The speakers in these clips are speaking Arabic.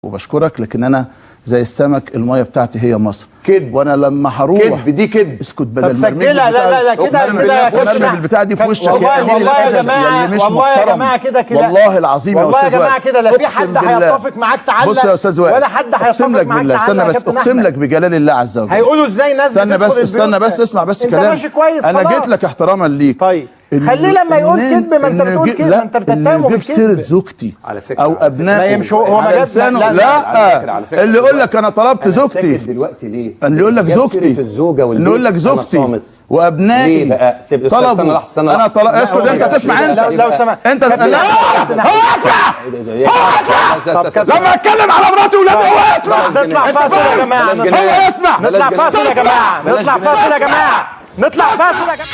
وبشكرك، لكن انا زي السمك الميه بتاعتي هي مصر. كذب. وانا لما هروح كذب، دي كذب. اسكت بدل طب سجلها. لا كده البتاع دي في وشك. والله يا جماعه، والله يا جماعه كده والله العظيم يا استاذ والله يا جماعه كده لا في حد هيتفق معاك تعلق. بص يا استاذ وائل، ولا حد هيتفق معاك تعلق. استنى بس، اقسم لك بجلال الله عز وجل. هيقولوا ازاي ناس استنى بس اسمع بس كلام. انت ماشي كويس انا جيت لك احتراما ليك. طيب خليه لما يقول كذب، ما انت بتقول كذب، ما انت بتتهمه بالكذب. سيره زوجتي او ابنائي لا هو ما جابش. لا اللي يقول لك انا طلبت زوجتي دلوقتي ليه؟ اللي يقول لك زوجتي الزوجه والبيت، اللي يقول لك زوجتي وابنائي ليه بقى؟ سيب طلبوا. انا طلب اسكت انت تسمع انت لو سمحت انت لا هو اسمع لما اتكلم على مراتي وولادي هو اسمع. نطلع فاصل يا جماعه، هو اسمع. نطلع فاصل يا جماعه، نطلع فاصل يا جماعه، نطلع فاصل يا جماعه.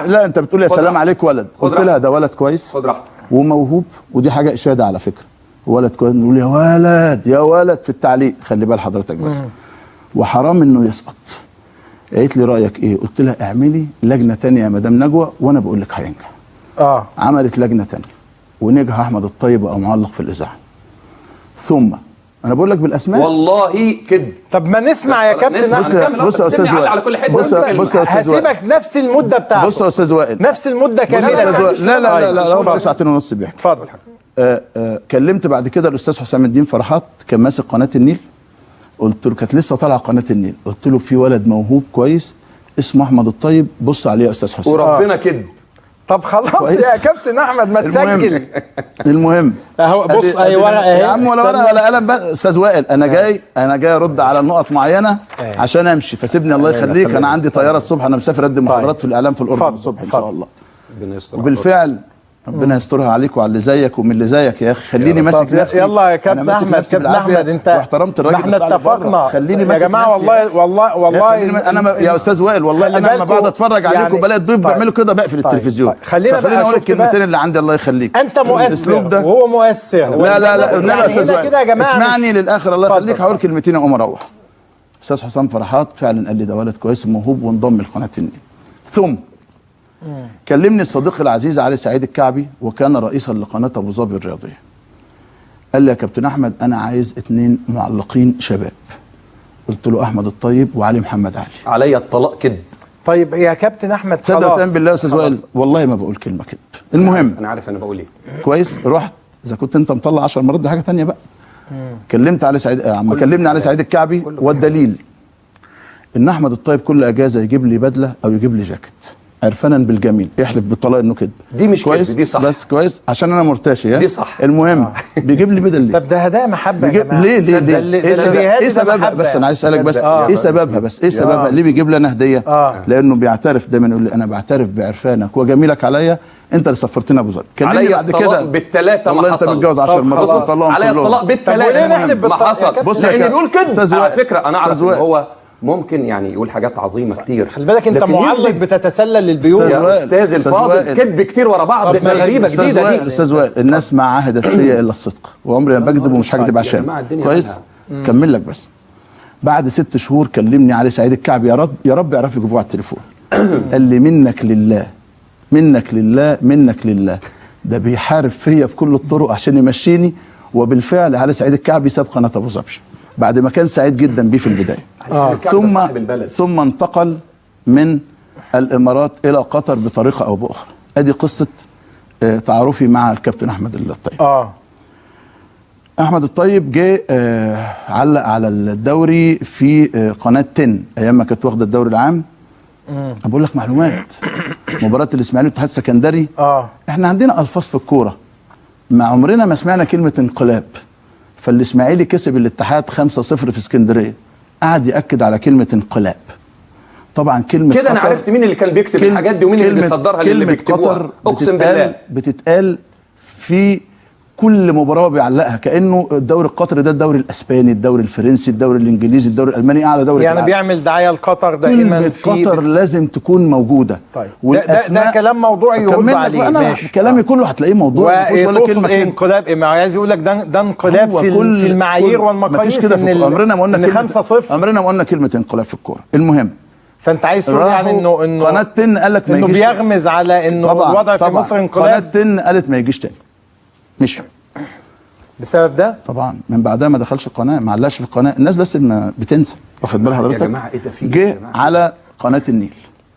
لا انت بتقول يا سلام عليك ولد، قلت لها ده ولد كويس خد راحتك وموهوب، ودي حاجه اشاده على فكره. ولد كويس نقول يا ولد يا ولد في التعليق، خلي بال حضرتك بس. وحرام انه يسقط. قالت لي رايك ايه؟ قلت لها اعملي لجنه ثانيه يا مدام نجوى وانا بقول لك هينجح. عملت لجنه ثانيه ونجح احمد الطيب بقى معلق في الاذاعه. ثم انا بقول لك بالاسماء والله كذب. طب ما نسمع يا كابتن. بص يا استاذ وائل، على كل حته. بص يا استاذ وائل، هسيبك نفس المده بتاعته. بص يا استاذ وائل، نفس المده كامله. لا هو ساعتين ونص بيحكي. اتفضل. كلمت بعد كده الاستاذ حسام الدين فرحات، كان ماسك قناه النيل. قلت له كانت لسه طالعه قناه النيل، قلت له في ولد موهوب كويس اسمه احمد الطيب، بص عليه يا استاذ حسام. وربنا كذب. طب خلاص يا كابتن احمد ما تسجل. المهم اهو بص اي ورقه اهي يا عم، ولا ورقه ولا قلم بقى. استاذ وائل انا جاي ارد على نقط معينه عشان امشي، فسيبني الله يخليك. انا عندي طياره الصبح، انا مسافر اقدم محاضرات في الاعلام في الاردن الصبح ان شاء الله. وبالفعل ربنا يسترها عليك وعلى اللي زيك ومن اللي زيك يا اخي. خليني ماسك نفسي. يلا يا كابتن احمد، كابتن احمد انت واحترمت الراجل. احنا اتفقنا. خليني يا جماعه والله انا يا استاذ وائل والله انا لما بقعد اتفرج عليكم بلاقي الضيف بيعملوا كده بقفل التلفزيون. خلينا بقى اقول الكلمتين اللي عندي الله يخليك. انت مؤثر وهو مؤثر. لا هنا كده يا جماعه اسمعني للاخر الله يخليك. هقول كلمتين اقوم اروح. استاذ حسام فرحات فعلا قال لي ده ولد كويس وموهوب وانضم لقناه النيل. ثم كلمني الصديق العزيز علي سعيد الكعبي وكان رئيسا لقناه ابو ظبي الرياضيه. قال لي يا كابتن احمد انا عايز 2 معلقين شباب. قلت له احمد الطيب وعلي محمد علي. عليا الطلاق كذب. طيب يا كابتن احمد خلاص. تصدق وتأمن بالله يا استاذ وائل والله ما بقول كلمه كذب. المهم انا عارف انا بقول ايه. كويس. رحت اذا كنت انت مطلع 10 مرات دي حاجه ثانيه بقى. كلمت علي سعيد كلمني علي سعيد الكعبي، والدليل ان احمد الطيب كل اجازه يجيب لي بدله او يجيب لي جاكيت عرفانا بالجميل، يحلف بالطلاق انه كده. دي مش كويس كده، دي صح. بس كويس عشان انا مرتشي. دي صح. المهم بيجيب لي بدل ليه؟ طب ده هدايا محبه يا جماعه. ليه ايه سببها؟ بس انا عايز اسالك بس ايه سببها؟ ايه سببها؟ ليه بيجيب لي انا هديه؟ لانه بيعترف دايما، يقول لي انا بعترف بعرفانك وجميلك عليا، انت اللي سفرتنا ابو ظبي. كلمني بعد كده بالثلاثه ما حصل. والله انت متجوز 10 مرات عليا الطلاق بالثلاثه ما حصل. بص لان بيقول كده على فكره انا اعرف ان هو ممكن يعني يقول حاجات عظيمه كتير. خلي بالك انت معلق بتتسلل للبيوت يا استاذ الفاضل. كذب كتير ورا بعض غريبه جديده دي. استاذ وائل الناس ما عهدت فيا الا الصدق، وعمري ما بكذب ومش هكذب عشان كويس. كمل لك بس. بعد 6 شهور كلمني علي سعيد الكعبي، يا رب يعرف يجيبوه على التليفون. قال لي منك لله منك لله منك لله، ده بيحارب فيا بكل الطرق عشان يمشيني. وبالفعل علي سعيد الكعبي ساب قناه ابو ظبي بعد ما كان سعيد جدا بيه في البدايه. ثم انتقل من الامارات الى قطر بطريقه او باخرى. ادي قصه تعارفي مع الكابتن احمد الطيب. احمد الطيب جه علق على الدوري في قناه 10 ايام ما كانت واخده الدوري العام. بقول لك معلومات. مباراه الاسماعيلي والاتحاد السكندري. احنا عندنا الفاظ في الكوره ما عمرنا ما سمعنا كلمه انقلاب. فالاسماعيلي كسب الاتحاد 5-0 في اسكندريه، قعد ياكد على كلمه انقلاب. طبعا كلمه كده انا عرفت مين اللي كان بيكتب الحاجات دي ومين اللي بيصدرها للي بيكتبوها. اقسم بالله بتتقال في كل مباراه بيعلقها كانه الدوري القطري ده الدوري الاسباني، الدوري الفرنسي، الدوري الانجليزي، الدوري الالماني، اعلى دوري يعني بيعمل دعايه لقطر دائما. قطر لازم تكون موجوده. طيب ده كلام موضوعي يرد عليه. ماشي كلامي كله هتلاقيه موضوعي. ولا كلمه ايه انقلاب؟ ما عايز يقول لك ده انقلاب في المعايير والمقاييس. عمرنا ما قلنا كلمه 5-0. عمرنا ما قلنا كلمه انقلاب في الكوره. المهم فانت عايز تقول يعني انه قناه 10 قالت ما يجيش، انه بيغمز على انه الوضع في مصر انقلاب. قناه 10 قالت ما يجيش تاني. مشي بسبب ده طبعا من بعدها ما دخلش القناه، ما علقش في القناه. الناس بس ما بتنسى، واخد بال حضرتك؟ يا جماعه ايه ده في جه على قناه النيل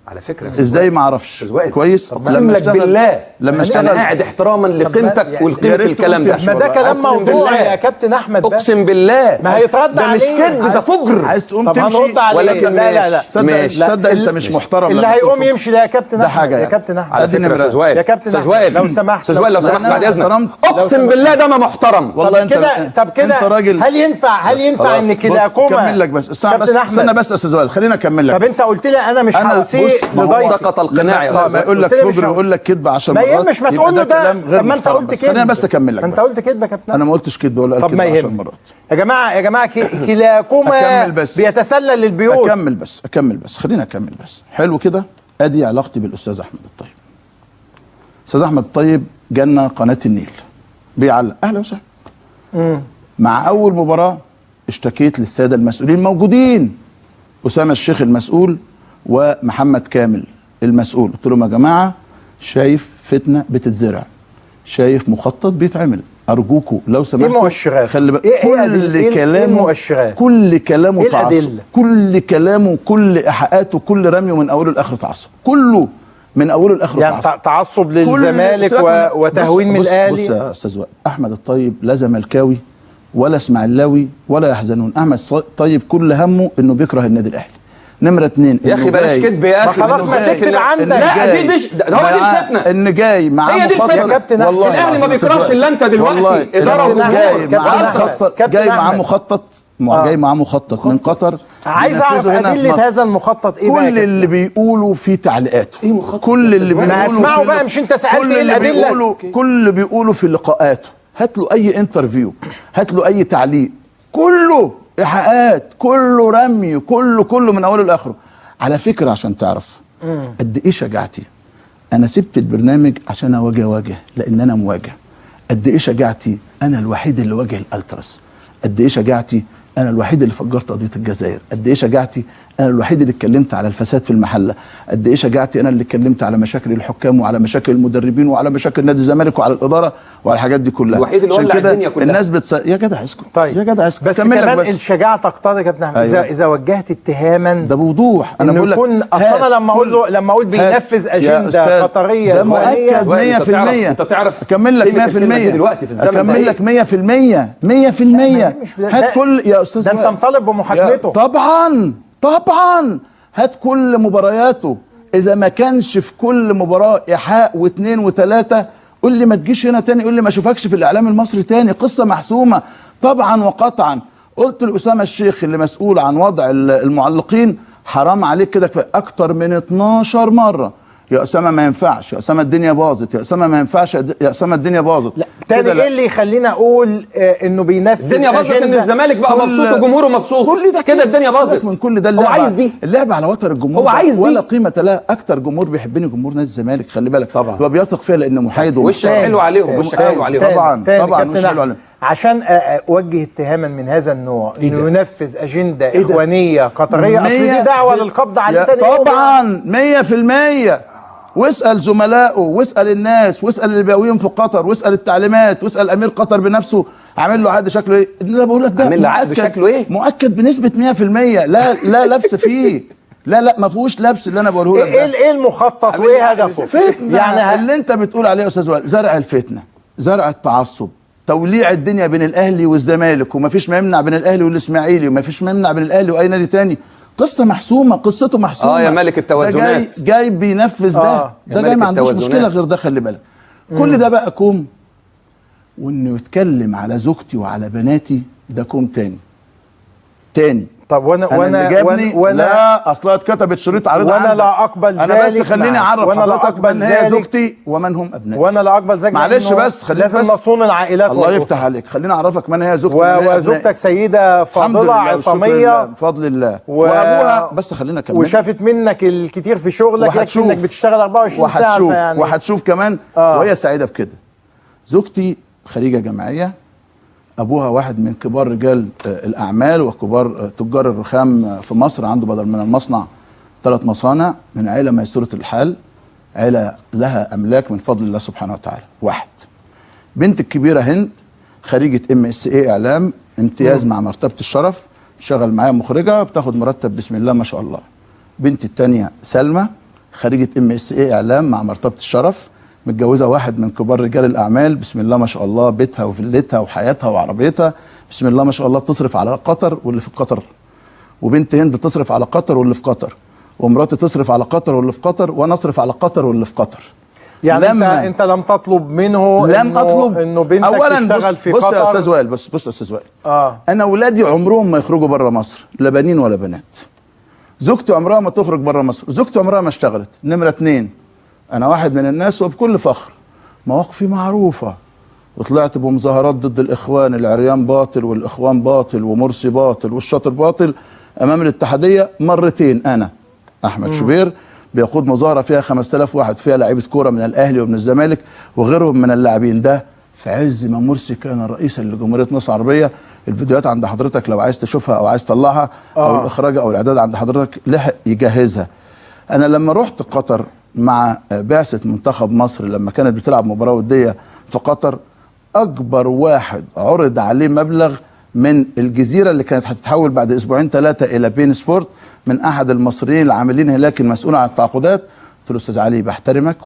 على فكره ازاي ما اعرفش كويس. اقسم لك بالله لما اشتغل انا قاعد احتراما لقيمتك ولقيمه الكلام ده. ما ده كلام موضوع يا كابتن احمد. اقسم بالله ما هيترد ده مش عليه. كذب، ده فجر. عايز تقوم طب تمشي هنرد عليه. ولكن لا تصدق انت مش محترم. اللي هيقوم يمشي ده يا كابتن ده احمد. حاجه يا يعني. كابتن احمد على فكره استاذ وائل، يا كابتن استاذ وائل لو سمحت، استاذ وائل لو سمحت بعد اذنك، اقسم بالله ده ما محترم. والله انت كده. طب كده انت راجل. هل ينفع ان كلاكما كمل لك بس استنى بس يا استاذ وائل، خلينا اكمل لك. طب انت قلت لي انا مش هوصيه لضيفي. سقط القناع يا استاذ. ما يقول لك فجر ويقول لك كذب 10 مرات، ما يهمش، ما تقول له ده. طب ما انت قلت كده، خلينا بس اكمل لك. انت قلت كده يا كابتن. انا ما قلتش كده ولا طب كده ما 10 يهم مرات. يا جماعه كلاكما بيتسلل للبيوت. اكمل بس خلينا اكمل بس. حلو كده. ادي علاقتي بالاستاذ احمد الطيب. استاذ احمد الطيب جالنا قناه النيل بيعلق اهلا وسهلا. مع اول مباراه اشتكيت للساده المسؤولين موجودين، اسامه الشيخ المسؤول ومحمد كامل المسؤول، قلت لهم يا جماعه شايف فتنه بتتزرع، شايف مخطط بيتعمل، ارجوكوا لو سمحتوا. ايه مؤشرات؟ خلي بالك كل كلامه المؤشرات؟ كل كلامه ايه تعصب، الأدلة؟ كل كلامه، كل ايحاءاته، كل رميه من اوله لاخره تعصب، كله من اوله لاخره يعني تعصب. تعصب للزمالك وتهوين من الاهلي. بص يا استاذ وائل، احمد الطيب لا زملكاوي ولا اسماعيلاوي ولا يحزنون. احمد الطيب كل همه انه بيكره النادي الاهلي. نمرة 2 يا اخي بلاش كذب يا اخي. خلاص ما تكتب عندك. لا دي مش هو دي الفتنه. ان جاي معاه هي دي مخطط. الفتنه يا كابتن. والله الاهلي ما بيكرهش الا انت دلوقتي. اداره جاي معاه مخطط جاي معاه مخطط من قطر. عايز اعرف ادله هذا المخطط ايه بقى؟ كل اللي بيقولوا في تعليقاته. ايه مخطط؟ كل اللي بيقولوا ما اسمعوا بقى، مش انت سالت ايه الادله؟ كل اللي بيقولوا في لقاءاته، هات له اي انترفيو، هات له اي تعليق، كله ايحاءات، كله رمي، كله من اوله لاخره. على فكره عشان تعرف قد ايه شجاعتي، انا سبت البرنامج عشان اواجه لان انا مواجه. قد ايه شجاعتي، انا الوحيد اللي واجه الالتراس. قد ايه شجاعتي، انا الوحيد اللي فجرت قضيه الجزائر. قد ايه شجاعتي، انا الوحيد اللي اتكلمت على الفساد في المحله. قد ايه شجاعتي، انا اللي اتكلمت على مشاكل الحكام وعلى مشاكل المدربين وعلى مشاكل نادي الزمالك وعلى الاداره وعلى الحاجات دي كلها. الوحيد اللي ولع الدنيا كلها. الناس يا جدع اسكت. طيب يا جدع اسكت. بس كمان الشجاعه تقتضي يا كابتن احمد. أيوة. اذا وجهت اتهاما ده بوضوح. انا بقول لك اصل انا لما اقول بينفذ اجنده قطريه مؤكد 100%. انت تعرف اكمل لك 100% دلوقتي في الزمن اكمل لك 100% هات كل يا استاذ ده انت مطالب بمحاكمته. طبعا هات كل مبارياته. اذا ما كانش في كل مباراه ايحاء واثنين وثلاثه، قول لي ما تجيش هنا تاني، قول لي ما اشوفكش في الاعلام المصري تاني. قصه محسومه طبعا وقطعا. قلت لاسامه الشيخ اللي مسؤول عن وضع المعلقين، حرام عليك كده، كفايه اكتر من 12 مره. يا اسامه ما ينفعش، يا اسامه الدنيا باظت، يا اسامه ما ينفعش، يا اسامه الدنيا باظت. لا تاني ايه اللي يخلينا اقول انه بينفذ الدنيا باظت؟ ان الزمالك بقى مبسوط وجمهوره مبسوط. كل ده كده الدنيا باظت من كل ده. هو عايز دي اللعب على وتر الجمهور، هو عايز دي ولا قيمه لها. اكتر جمهور بيحبني جمهور نادي الزمالك، خلي بالك. طبعا هو بيثق فيا لان محايد وشك حلو عليهم، وشك حلو عليهم. طبعا مش حلو عليهم. عشان اوجه اتهاما من هذا النوع انه ينفذ اجنده اخوانيه قطريه، اصل دي دعوه للقبض عليه تاني طبعا 100%. واسال زملائه واسال الناس واسال اللي بيقويهم في قطر واسال التعليمات واسال امير قطر بنفسه عامل له عقد شكله ايه. اللي بقول لك ده عامل له عقد شكله ايه؟ مؤكد بنسبه 100%. لا لبس فيه. لا ما فيهوش لبس اللي انا بقوله لك. ايه المخطط وايه هدفه؟ فتنه يعني اللي انت بتقول عليه يا استاذ وائل، زرع الفتنه، زرع التعصب، توليع الدنيا بين الاهلي والزمالك، ومفيش ما يمنع بين الاهلي والاسماعيلي، ومفيش ما يمنع بين الاهلي واي نادي تاني. قصه محسومه، قصته محسومه. يا ملك التوازنات. جاي بينفذ ده جاي ما عندوش مشكله غير ده، خلي بالك. كل ده بقى كوم، وانه يتكلم على زوجتي وعلى بناتي ده كوم تاني. طب وانا لا اصلها اتكتبت شريط عريض وانا لا اقبل ذلك. انا بس خليني اعرف حضرتك من هي زوجتي ومن هم ابنائي. وانا لا اقبل ذلك. معلش بس خلينا لازم نصون العائلات. الله يفتح عليك. خليني اعرفك من هي زوجتي وزوجتك سيده فاضله عصاميه بفضل الله وابوها. بس خلينا كمان وشافت منك الكتير في شغلك، يكفي انك بتشتغل 24 ساعه يعني. وهتشوف كمان وهي سعيده بكده. زوجتي خريجه جامعيه، ابوها واحد من كبار رجال الاعمال وكبار تجار الرخام في مصر، عنده بدل من المصنع 3 مصانع، من عيله ميسوره الحال، عيله لها املاك من فضل الله سبحانه وتعالى. واحد. بنت الكبيره هند خريجه MSA اعلام امتياز مع مرتبه الشرف، شغل معايا مخرجه، بتاخد مرتب بسم الله ما شاء الله. بنتي الثانيه سلمى خريجه MSA اعلام مع مرتبه الشرف، متجوزه واحد من كبار رجال الاعمال، بسم الله ما شاء الله، بيتها وفيلتها وحياتها وعربيتها، بسم الله ما شاء الله، تصرف على قطر واللي في قطر. وبنت هند تصرف على قطر واللي في قطر، ومراتي تصرف على قطر واللي في قطر، وانا اصرف على قطر واللي في قطر. يعني انت لم تطلب منه لم اطلب انه بنتك تشتغل في بص قطر؟ يا استاذ وائل، بص يا استاذ وائل، انا اولادي عمرهم ما يخرجوا بره مصر، لا بنين ولا بنات. زوجتي عمرها ما تخرج بره مصر، زوجتي عمرها ما اشتغلت. نمره 2، انا واحد من الناس وبكل فخر مواقفي معروفه، وطلعت بمظاهرات ضد الاخوان، العريان باطل والاخوان باطل ومرسي باطل والشاطر باطل امام الاتحاديه مرتين. انا احمد شوبير بيقود مظاهره فيها 5000 واحد، فيها لعيبه كوره من الاهلي ومن الزمالك وغيرهم من اللاعبين، ده في عز ما مرسي كان رئيسا لجمهوريه مصر العربيه. الفيديوهات عند حضرتك لو عايز تشوفها او عايز تطلعها، او الاخراج او الاعداد عند حضرتك لحق يجهزها. انا لما رحت قطر مع بعثه منتخب مصر لما كانت بتلعب مباراه وديه في قطر، اكبر واحد عرض عليه مبلغ من الجزيره اللي كانت هتتحول بعد اسبوعين 3 الى بين سبورت من احد المصريين العاملين هناك المسؤول عن التعاقدات. قلت له استاذ علي بحترمك